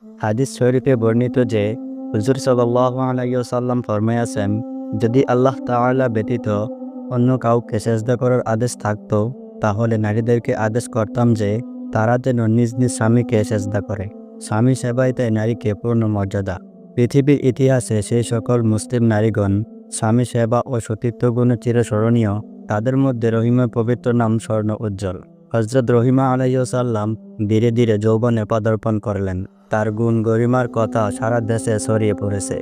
হাদিস শরীফে বর্ণিত যে হুজুর সাল্লাল্লাহু আলাইহি ওয়াসাল্লাম ফরমায়াছেন, যদি আল্লাহ তাআলা ব্যতীত অন্য কাউকে সেজদা করার আদেশ থাকতো, তাহলে নারীদেরকে আদেশ করতাম যে তারা যেন নিজ নিজ স্বামীকে সেজদা করে। স্বামী সেবায় তাই নারীকে পূর্ণ মর্যাদা। পৃথিবীর ইতিহাসে সেই সকল মুসলিম নারীগণ স্বামী সেবা ও সতীত্ব গুণে চিরস্মরণীয়। তাদের মধ্যে রহিমার পবিত্র নাম স্বর্ণ উজ্জ্বল। হযরত রহিমা আলাইহিসসালাম ধীরে ধীরে যৌবনে পদার্পণ করলেন। তার গুণ গরিমার কথা সারা দেশে ছড়িয়ে পড়েছে।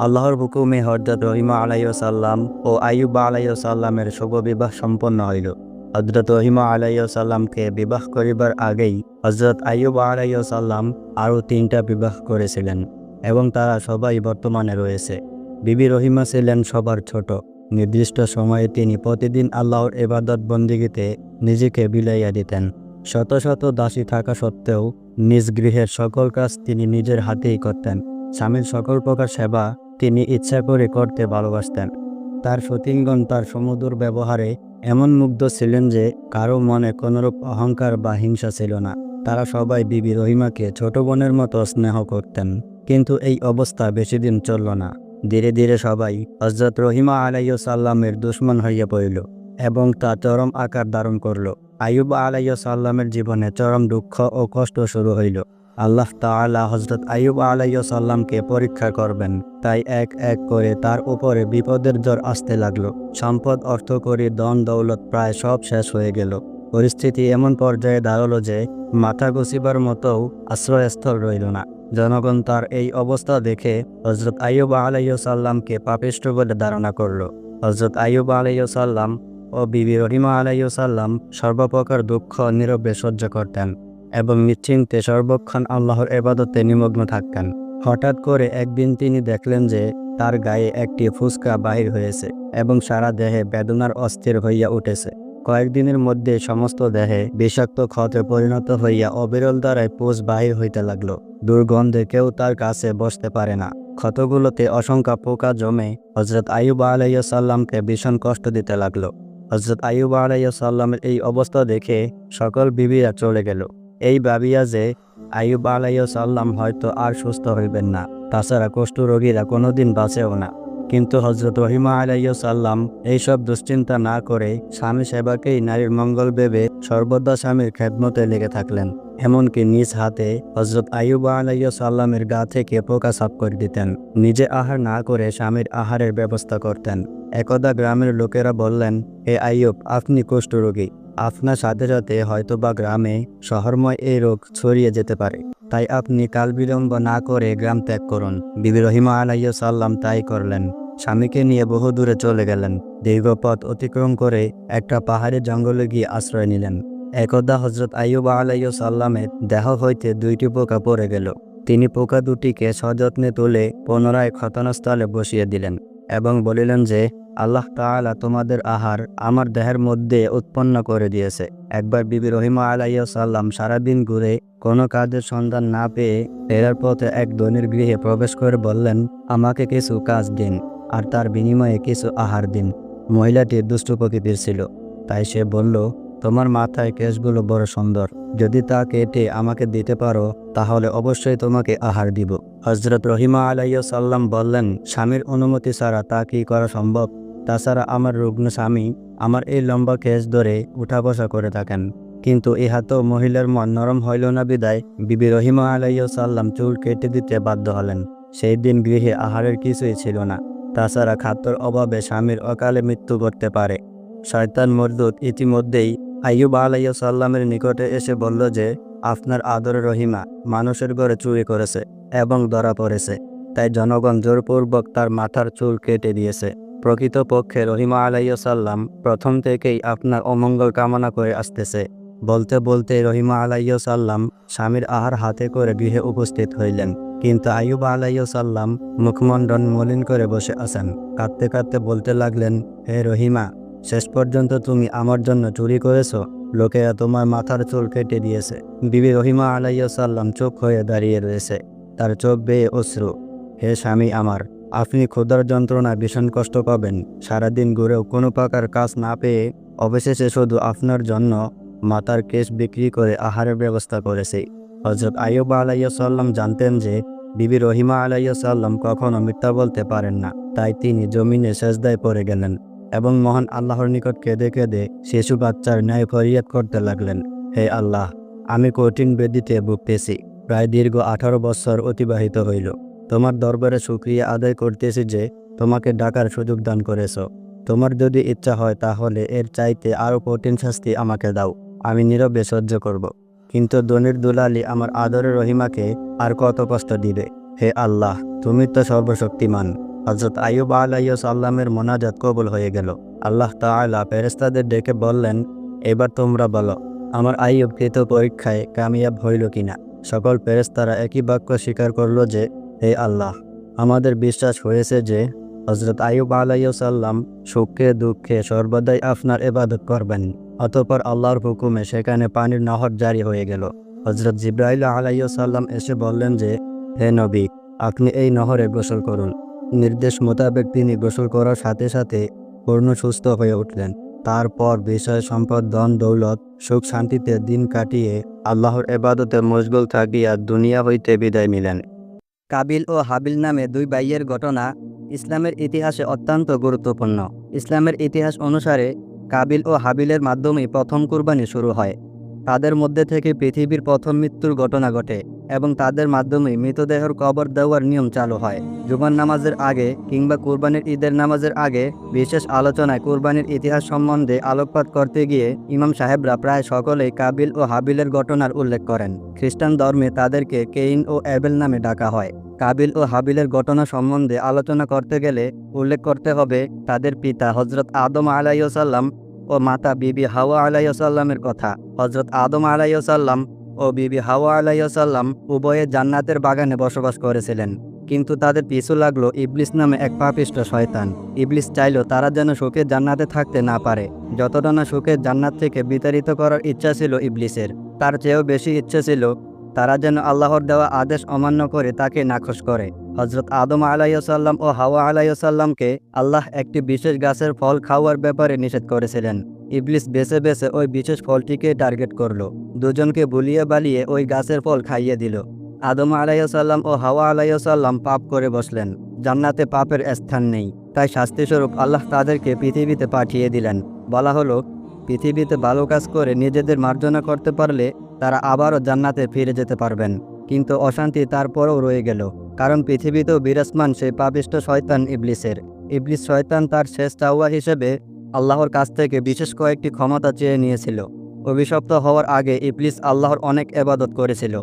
আল্লাহর হুকুমে হযরত রহিমা আলাইহিসসালাম ও আইয়ুব আলাইহিসসালামের শুভ বিবাহ সম্পন্ন হইল। হযরত রহিমা আলাইহিসসালামকে বিবাহ করিবার আগেই হযরত আইয়ুব আলাইহিসসালাম আরও 3টা বিবাহ করেছিলেন এবং তারা সবাই বর্তমানে রয়েছে। বিবি রহিমা ছিলেন সবার ছোট। নির্দিষ্ট সময়ে তিনি প্রতিদিন আল্লাহর ইবাদত বন্দেগীতে নিজেকে বিলাইয়া দিতেন। শত শত দাসী থাকা সত্ত্বেও নিজ গৃহের সকল কাজ তিনি নিজের হাতেই করতেন। স্বামীর সকল প্রকার সেবা তিনি ইচ্ছা করে করতে ভালোবাসতেন। তার সতীনগণ তার সুমধুর ব্যবহারে এমন মুগ্ধ ছিলেন যে কারো মনে কোনরূপ অহংকার বা হিংসা ছিল না। তারা সবাই বিবি রহিমাকে ছোট বোনের মতো স্নেহ করতেন। কিন্তু এই অবস্থা বেশি দিন চলল না। ধীরে ধীরে সবাই হযরত রহিমা আলাইহিসসালামের দুশমন হইয়া পড়িল এবং তা চরম আকার ধারণ করল। আইয়ুব আলাইহিসসালামের জীবনে চরম দুঃখ ও কষ্ট শুরু হইল। আল্লাহ তাআলা হযরত আইয়ুব আলাইহিসসালামকে পরীক্ষা করবেন, তাই এক এক করে তার উপরে বিপদের ঝড় আসতে লাগলো। সম্পদ, অর্থকড়ি, ধন দৌলত প্রায় সব শেষ হয়ে গেল। পরিস্থিতি এমন পর্যায়ে দাঁড়ালো যে মাথা গুছিবার মতোও আশ্রয়স্থল রইল না। জনগণ তার এই অবস্থা দেখে হযরত আইয়ুব আলাইহিসসালামকে পাপিষ্ঠ বলে ধারণা করল। হযরত আইয়ুব আলাইহিসসালাম ও বিবি রহিমা আলাইহিসসালাম সর্বপ্রকার দুঃখ নীরবে সহ্য করতেন এবং নিশ্চিন্তে সর্বক্ষণ আল্লাহর ইবাদতে নিমগ্ন থাকতেন। হঠাৎ করে একদিন তিনি দেখলেন যে তার গায়ে একটি ফুসকা বাহির হয়েছে এবং সারা দেহে বেদনার অস্থির হইয়া উঠেছে। কয়েকদিনের মধ্যে সমস্ত দেহে বিষাক্ত ক্ষতে পরিণত হইয়া অবিরল দ্বারায় পুষ বাহির হইতে লাগল। দুর্গন্ধে কেউ তার কাছে বসতে পারে না। ক্ষতগুলোতে অসংখ্য পোকা জমে হযরত আইয়ুব আলাইহিসসালামকে ভীষণ কষ্ট দিতে লাগলো। হযরত আইয়ুব আলাইহিসসালামের এই অবস্থা দেখে সকল বিবিরা চলে গেল, এই ভাবিয়া যে আইয়ুব আলাইহিসসালাম হয়তো আর সুস্থ হইবেন না, তাছাড়া কুষ্ঠরোগীরা কোনোদিন বাঁচেও না। কিন্তু হযরত রহিমা আলাইহিসসালাম এইসব দুশ্চিন্তা না করে স্বামী সেবাকেই নারীর মঙ্গল ভেবে সর্বদা স্বামীর খেদমতে লেগে থাকলেন। এমনকি নিজ হাতে হযরত আইয়ুব আলাইহিসসালামের গা থেকে পোকা সাফ করে দিতেন। নিজে আহার না করে স্বামীর আহারের ব্যবস্থা করতেন। একদা গ্রামের লোকেরা বললেন, হে আইয়ুব, আপনি কুষ্ঠরোগী। আপনার সাথে সাথে হয়তোবা গ্রামে শহরময় এই রোগ ছড়িয়ে যেতে পারে, তাই আপনি কাল বিলম্ব না করে গ্রাম ত্যাগ করুন। বিবি রহিমা আলাইহিসসালাম তাই করলেন। স্বামীকে নিয়ে বহু দূরে চলে গেলেন। দীর্ঘ পথ অতিক্রম করে একটা পাহাড়ি জঙ্গলে গিয়ে আশ্রয় নিলেন। একদা হযরত আইয়ুব আলাইহিসসালামের দেহ হইতে 2টি পোকা পড়ে গেল। তিনি পোকা দুটিকে সযত্নে তুলে পুনরায় ক্ষতনস্থলে বসিয়ে দিলেন এবং বলিলেন যে, আল্লাহ তাআলা তোমাদের আহার আমার দেহের মধ্যে উৎপন্ন করে দিয়েছে। একবার বিবি রহিমা আলাইহিসসালাম সারাদিন ঘুরে কোনো কাজের সন্ধান না পেয়ে ফেরার পথে এক ধনীর গৃহে প্রবেশ করে বললেন, আমাকে কিছু কাজ দিন আর তার বিনিময়ে কিছু আহার দিন। মহিলাটি দুষ্ট প্রকৃতির ছিল, তাই সে বলল, তোমার মাথায় কেশগুলো বড় সুন্দর, যদি তা কেটে আমাকে দিতে পারো তাহলে অবশ্যই তোমাকে আহার দিব। হযরত রহিমা আলাইহিসসালাম বললেন, স্বামীর অনুমতি ছাড়া তা কি করা সম্ভব? তাছাড়া আমার রুগ্ন স্বামী আমার এই লম্বা কেশ ধরে উঠা বসা করে থাকেন। কিন্তু ইহাতেও মহিলার মন নরম হইল না বিদায় বিবি রহিমা আলাইহিসসালাম চুল কেটে দিতে বাধ্য হলেন। সেই দিন গৃহে আহারের কিছুই ছিল না। তাছাড়া খাদ্যের অভাবে স্বামীর অকালে মৃত্যু ঘটতে পারে। শয়তান মরদুদ ইতিমধ্যেই আইয়ুব আলাইহিসসালামের নিকটে এসে বলল যে, আপনার আদরের রহিমা মানুষের ঘরে চুরি করেছে এবং ধরা পড়েছে, তাই জনগণ জোরপূর্বক তার মাথার চুল কেটে দিয়েছে। প্রকৃতপক্ষে রহিমা আলাইহিসসালাম প্রথম থেকেই আপনার অমঙ্গল কামনা করে আসতেছে। বলতে বলতে রহিমা আলাইহিসসালাম স্বামীর আহার হাতে করে গৃহে উপস্থিত হইলেন। কিন্তু আইয়ুব আলাইহিসসালাম মুখমণ্ডল মলিন করে বসে আছেন। কাঁদতে কাঁদতে বলতে লাগলেন, হে রহিমা, শেষ পর্যন্ত তুমি আমার জন্য চুরি করেছো। লোকেরা তোমার মাথার চুল কেটে দিয়েছে। বিবি রহিমা আলাইহিসসালাম চুপ হয়ে দাঁড়িয়ে রয়েছে, তার চোখ বেয়ে অশ্রু। হে স্বামী আমার, আপনি ক্ষুধার যন্ত্রণায় ভীষণ কষ্ট পাবেন। সারাদিন ঘুরেও কোনো প্রকার কাজ না পেয়ে অবশেষে শুধু আপনার জন্য মাথার কেশ বিক্রি করে আহারের ব্যবস্থা করেছি। হযরত আইয়ুব আলাইহিসসালাম জানতেন যে বিবি রহিমা আলাইহিসসালাম কখনো মিথ্যা বলতে পারেন না, তাই তিনি জমিনে সেজদায় পড়ে গেলেন এবং মহান আল্লাহর নিকট কেঁদে কেঁদে শিশু বাচ্চার ন্যায় ফরিয়াদ করতে লাগলেন, হে আল্লাহ, আমি কঠিন ব্যাধিতে ভুগতেছি। প্রায় দীর্ঘ 18 বছর অতিবাহিত হইল। তোমার দরবারে শুকরিয়া আদায় করতেছি যে তোমাকে ডাকার সুযোগ দান করেছ। তোমার যদি ইচ্ছা হয় তাহলে এর চাইতে আরও কঠিন শাস্তি আমাকে দাও, আমি নীরবে সহ্য করব। কিন্তু ধনির দুলালি আমার আদরের রহিমাকে আর কত কষ্ট দিবে। হে আল্লাহ, তুমি তো সর্বশক্তিমান। হযরত আইয়ুব আলাইহিসসালামের মোনাজাত কবুল হয়ে গেল। আল্লাহ তাআলা ফেরেশতাদের ডেকে বললেন, এবার তোমরা বলো, আমার আইয়ুব কৃত পরীক্ষায় কামিয়াব হইল কিনা। সকল ফেরেশতারা একই বাক্য স্বীকার করল যে, হে আল্লাহ, আমাদের বিশ্বাস হয়েছে যে হযরত আইয়ুব আলাইহিসসালাম সুখে দুঃখে সর্বদাই আপনার ইবাদত করবেন। অতঃপর আল্লাহর হুকুমে সেখানে পানির নহর জারি হয়ে গেল। হযরত জিবরাইল আলাইহিসসালাম এসে বললেন যে, হে নবী, আপনি এই নহরে গোসল করুন। নির্দেশ মোতাবেক তিনি গোসল করার সাথে সাথে পূর্ণ সুস্থ হয়ে উঠলেন। তারপর বিষয় সম্পদ ধন দৌলত সুখ শান্তিতে দিন কাটিয়ে আল্লাহর ইবাদতে মশগুল থাকিয়া দুনিয়া হইতে বিদায় নিলেন। কাবিল ও হাবিল নামে দুই ভাইয়ের ঘটনা ইসলামের ইতিহাসে অত্যন্ত গুরুত্বপূর্ণ। ইসলামের ইতিহাস অনুসারে কাবিল ও হাবিলের মাধ্যমেই প্রথম কুরবানি শুরু হয়। তাদের মধ্যে থেকে পৃথিবীর প্রথম মৃত্যুর ঘটনা ঘটে এবং তাদের মাধ্যমেই মৃতদেহের কবর দেওয়ার নিয়ম চালু হয়। জুমার নামাজের আগে কিংবা কুরবানির ঈদের নামাজের আগে বিশেষ আলোচনায় কুরবানির ইতিহাস সম্বন্ধে আলোকপাত করতে গিয়ে ইমাম সাহেবরা প্রায় সকলেই কাবিল ও হাবিলের ঘটনার উল্লেখ করেন। খ্রিস্টান ধর্মে তাদেরকে কেইন ও অ্যাবেল নামে ডাকা হয়। কাবিল ও হাবিলের ঘটনা সম্বন্ধে আলোচনা করতে গেলে উল্লেখ করতে হবে তাদের পিতা হযরত আদম আলাইহিসসালাম ও মাতা বিবি হাওয়া আলাইহিসসালামের কথা। হযরত আদম আলাইহিসসালাম ও বিবি হাওয়া আলাইহিসসালাম উভয়ে জান্নাতের বাগানে বসবাস করেছিলেন, কিন্তু তাদের পিছু লাগলো ইবলিস নামে এক পাপিষ্ঠ শয়তান। ইবলিস চাইল তারা যেন সুখে জান্নাতে থাকতে না পারে। যতটা না সুখে জান্নাত থেকে বিতাড়িত করার ইচ্ছা ছিল ইবলিসের, তার চেয়েও বেশি ইচ্ছে ছিল তারা যেন আল্লাহর দেওয়া আদেশ অমান্য করে তাকে নাখোশ করে। হযরত আদম আলাইহিসসালাম ও হাওয়া আলাইহিসসালামকে আল্লাহ একটি বিশেষ গাছের ফল খাওয়ার ব্যাপারে নিষেধ করেছিলেন। ইবলিস বেছে বেছে ওই বিশেষ ফলটিকে টার্গেট করলো। দুজনকে ভুলিয়ে বালিয়ে ওই গাছের ফল খাইয়ে দিল। আদম আলাইহিসসালাম ও হাওয়া আলাইহিসসালাম পাপ করে বসলেন। জান্নাতে পাপের স্থান নেই, তাই শাস্তিস্বরূপ আল্লাহ তাদেরকে পৃথিবীতে পাঠিয়ে দিলেন। বলা হলো, পৃথিবীতে ভালো কাজ করে নিজেদের মার্জনা করতে পারলে তারা আবারও জান্নাতে ফিরে যেতে পারবেন। কিন্তু অশান্তি তারপরও রয়ে গেল, কারণ পৃথিবীতেও বিরাজমান সেই পাপিষ্ঠ শয়তান ইবলিসের। ইবলিস শয়তান তার শেষ চাওয়া হিসেবে আল্লাহর কাছ থেকে বিশেষ কয়েকটি ক্ষমতা চেয়ে নিয়েছিল। অভিশপ্ত হওয়ার আগে ইবলিস আল্লাহর অনেক ইবাদত করেছিল।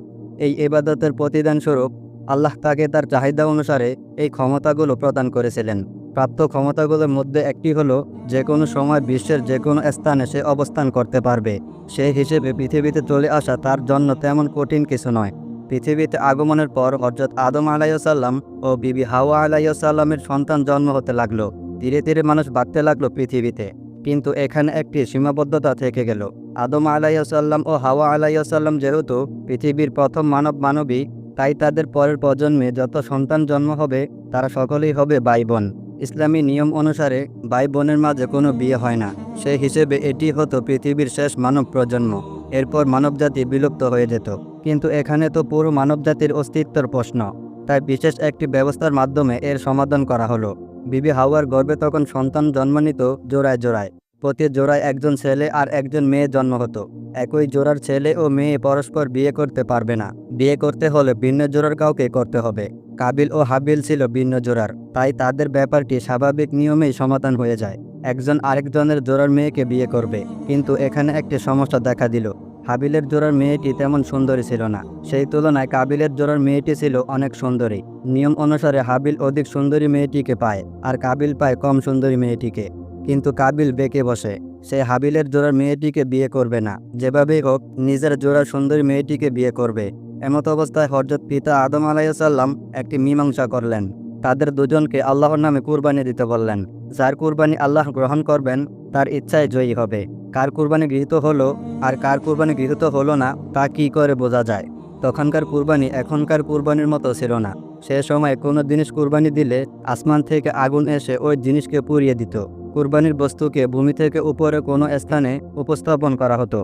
এই ইবাদতের প্রতিদান স্বরূপ আল্লাহ তাকে তার চাহিদা অনুসারে এই ক্ষমতাগুলো প্রদান করেছিলেন। প্রাপ্ত ক্ষমতাগুলোর মধ্যে একটি হলো যে কোনো সময় বিশ্বের যে কোনো স্থানে সে অবস্থান করতে পারবে। সেই হিসেবে পৃথিবীতে চলে আসা তার জন্য তেমন কঠিন কিছু নয়। পৃথিবীতে আগমনের পর হযরত আদম আলাইহিসসালাম ও বিবি হাওয়া আলাইহিসসালামের সন্তান জন্ম হতে লাগলো। ধীরে ধীরে মানুষ বাড়তে লাগলো পৃথিবীতে, কিন্তু এখানে একটি সীমাবদ্ধতা থেকে গেল। আদম আলাইহিসসালাম ও হাওয়া আলাইহিসসালাম যেহেতু পৃথিবীর প্রথম মানবী, তাই তাদের পরের প্রজন্মে যত সন্তান জন্ম হবে তারা সকলেই হবে ভাই বোন। ইসলামী নিয়ম অনুসারে ভাই বোনের মাঝে কোনো বিয়ে হয় না। সেই হিসেবে এটি হতো পৃথিবীর শেষ মানব প্রজন্ম। এরপর মানবজাতি বিলুপ্ত হয়ে যেত। কিন্তু এখানে তো পুরো মানবজাতির অস্তিত্বের প্রশ্ন, তাই বিশেষ একটি ব্যবস্থার মাধ্যমে এর সমাধান করা হলো। বিবি হাওয়ার গর্ভে তখন সন্তান জন্ম নিত জোড়ায় জোড়ায়। প্রতি জোড়ায় একজন ছেলে আর একজন মেয়ে জন্ম হতো। একই জোড়ার ছেলে ও মেয়ে পরস্পর বিয়ে করতে পারবে না। বিয়ে করতে হলে ভিন্ন জোড়ার কাউকে করতে হবে। কাবিল ও হাবিল ছিল ভিন্ন জোড়ার, তাই তাদের ব্যাপারটি স্বাভাবিক নিয়মেই সমাধান হয়ে যায়। একজন আরেকজনের জোড়ার মেয়েকে বিয়ে করবে, কিন্তু এখানে একটি সমস্যা দেখা দিল। হাবিলের জোড়ার মেয়েটি তেমন সুন্দরী ছিল না, সেই তুলনায় কাবিলের জোড়ার মেয়েটি ছিল অনেক সুন্দরী। নিয়ম অনুসারে হাবিল অধিক সুন্দরী মেয়েটিকে পায় আর কাবিল পায় কম সুন্দরী মেয়েটিকে। কিন্তু কাবিল বেঁকে বসে, সে হাবিলের জোড়ার মেয়েটিকে বিয়ে করবে না, যেভাবেই হোক নিজের জোড়ার সুন্দরী মেয়েটিকে বিয়ে করবে। এমত অবস্থায় হযরত পিতা আদম আলাইহিসসালাম একটি মীমাংসা করলেন। তাদের দুজনকে আল্লাহর নামে কুরবানি দিতে বললেন। যার কুরবানি আল্লাহ গ্রহণ করবেন তার ইচ্ছায় জয়ী হবে। কার কুরবানি গৃহীত হলো আর কার কুরবানি গৃহীত হলো না তা কি করে বোঝা যায়? তখনকার কুরবানি এখনকার কুরবানির মতো ছিল না। সে সময় কোনো জিনিস কুরবানি দিলে আসমান থেকে আগুন এসে ওই জিনিসকে পুড়িয়ে দিত। কুরবানির বস্তুকে ভূমি থেকে উপরে কোনো স্থানে উপস্থাপন করা হতো।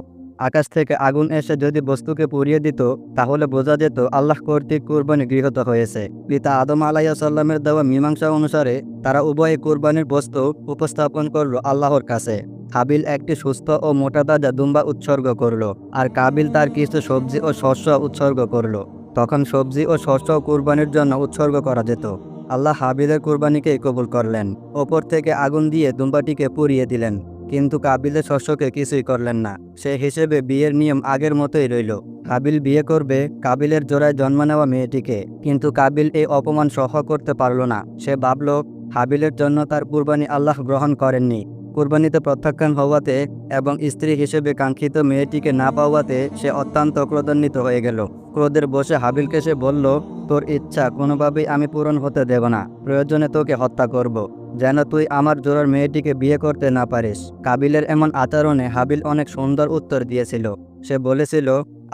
আকাশ থেকে আগুন এসে যদি বস্তুকে পুড়িয়ে দিত তাহলে বোঝা যেত আল্লাহ কর্তৃক কুরবানি গৃহীত হয়েছে। পিতা আদম আলাইহিসসালামের দেওয়া মীমাংসা অনুসারে তারা উভয়ে কুরবানির বস্তু উপস্থাপন করল আল্লাহর কাছে। হাবিল একটি সুস্থ ও মোটাতাজা দুম্বা উৎসর্গ করল, আর কাবিল তার কিছু সবজি ও শস্য উৎসর্গ করল। তখন সবজি ও শস্য কুরবানির জন্য উৎসর্গ করা যেত। আল্লাহ হাবিলের কুরবানিকেই কবুল করলেন। ওপর থেকে আগুন দিয়ে দুম্বাটিকে পুড়িয়ে দিলেন, কিন্তু কাবিলের শস্যকে কিছুই করলেন না। সে হিসেবে বিয়ের নিয়ম আগের মতোই রইল। হাবিল বিয়ে করবে কাবিলের জোড়ায় জন্ম নেওয়া মেয়েটিকে, কিন্তু কাবিল এই অপমান সহ্য করতে পারল না। সে ভাবল হাবিলের জন্য তার কুরবানি আল্লাহ গ্রহণ করেননি। কুরবানিতে প্রত্যাখ্যান হওয়াতে এবং স্ত্রী হিসেবে কাঙ্ক্ষিত মেয়েটিকে না পাওয়াতে সে অত্যন্ত ক্রোধান্বিত হয়ে গেল। ক্রোধের বশে হাবিলকে সে বলল, তোর ইচ্ছা কোনোভাবেই আমি পূরণ হতে দেব না। প্রয়োজনে তোকে হত্যা করব, যেন তুই আমার জোড়ার মেয়েটিকে বিয়ে করতে না পারিস। কাবিলের এমন আচরণে হাবিল অনেক সুন্দর উত্তর দিয়েছিল। সে বলেছিল,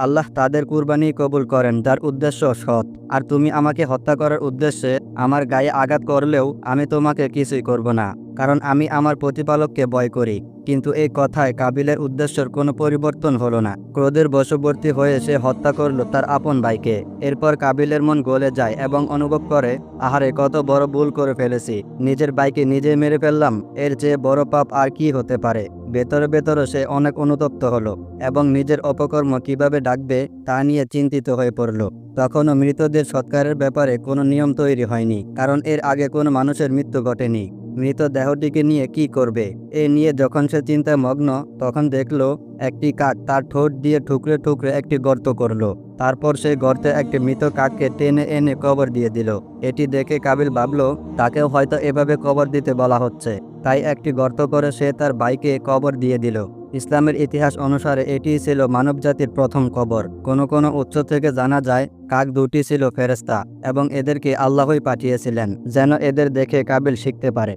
আল্লাহ তাদের কুরবানি কবুল করেন যার উদ্দেশ্য সৎ, আর তুমি আমাকে হত্যা করার উদ্দেশ্যে আমার গায়ে আঘাত করলেও আমি তোমাকে কিছুই করব না, কারণ আমি আমার প্রতিপালককে ভয় করি। কিন্তু এই কথায় কাবিলের উদ্দেশ্যের কোনো পরিবর্তন হলো না। ক্রোধের বশবর্তী হয়ে সে হত্যা করল তার আপন ভাইকে। এরপর কাবিলের মন গলে যায় এবং অনুভব করে, আহারে কত বড় ভুল করে ফেলেছি, নিজের ভাইকে নিজে মেরে ফেললাম, এর চেয়ে বড় পাপ আর কি হতে পারে। ভেতরে ভেতরে সে অনেক অনুতপ্ত হলো এবং নিজের অপকর্ম কিভাবে ডাকবে তা নিয়ে চিন্তিত হয়ে পড়ল। তখনও মৃতদের সৎকারের ব্যাপারে কোনো নিয়ম তৈরি হয়নি, কারণ এর আগে কোনো মানুষের মৃত্যু ঘটেনি। মৃত দেহটিকে নিয়ে কি করবে, এ নিয়ে যখন সে চিন্তায় মগ্ন, তখন দেখল একটি কাক তার ঠোঁট দিয়ে ঠুকরে ঠুকরে একটি গর্ত করলো। তারপর সেই গর্তে একটি মৃত কাককে টেনে এনে কবর দিয়ে দিল। এটি দেখে কাবিল ভাবল, তাকেও হয়তো এভাবে কবর দিতে বলা হচ্ছে, তাই একটি গর্ত করে সে তার ভাইকে কবর দিয়ে দিল। ইসলামের ইতিহাস অনুসারে এটিই ছিল মানবজাতির প্রথম কবর। কোনো কোনো উৎস থেকে জানা যায় কাক দুটি ছিল ফেরেশতা এবং এদেরকে আল্লাহই পাঠিয়েছিলেন যেন এদের দেখে কাবিল শিখতে পারে।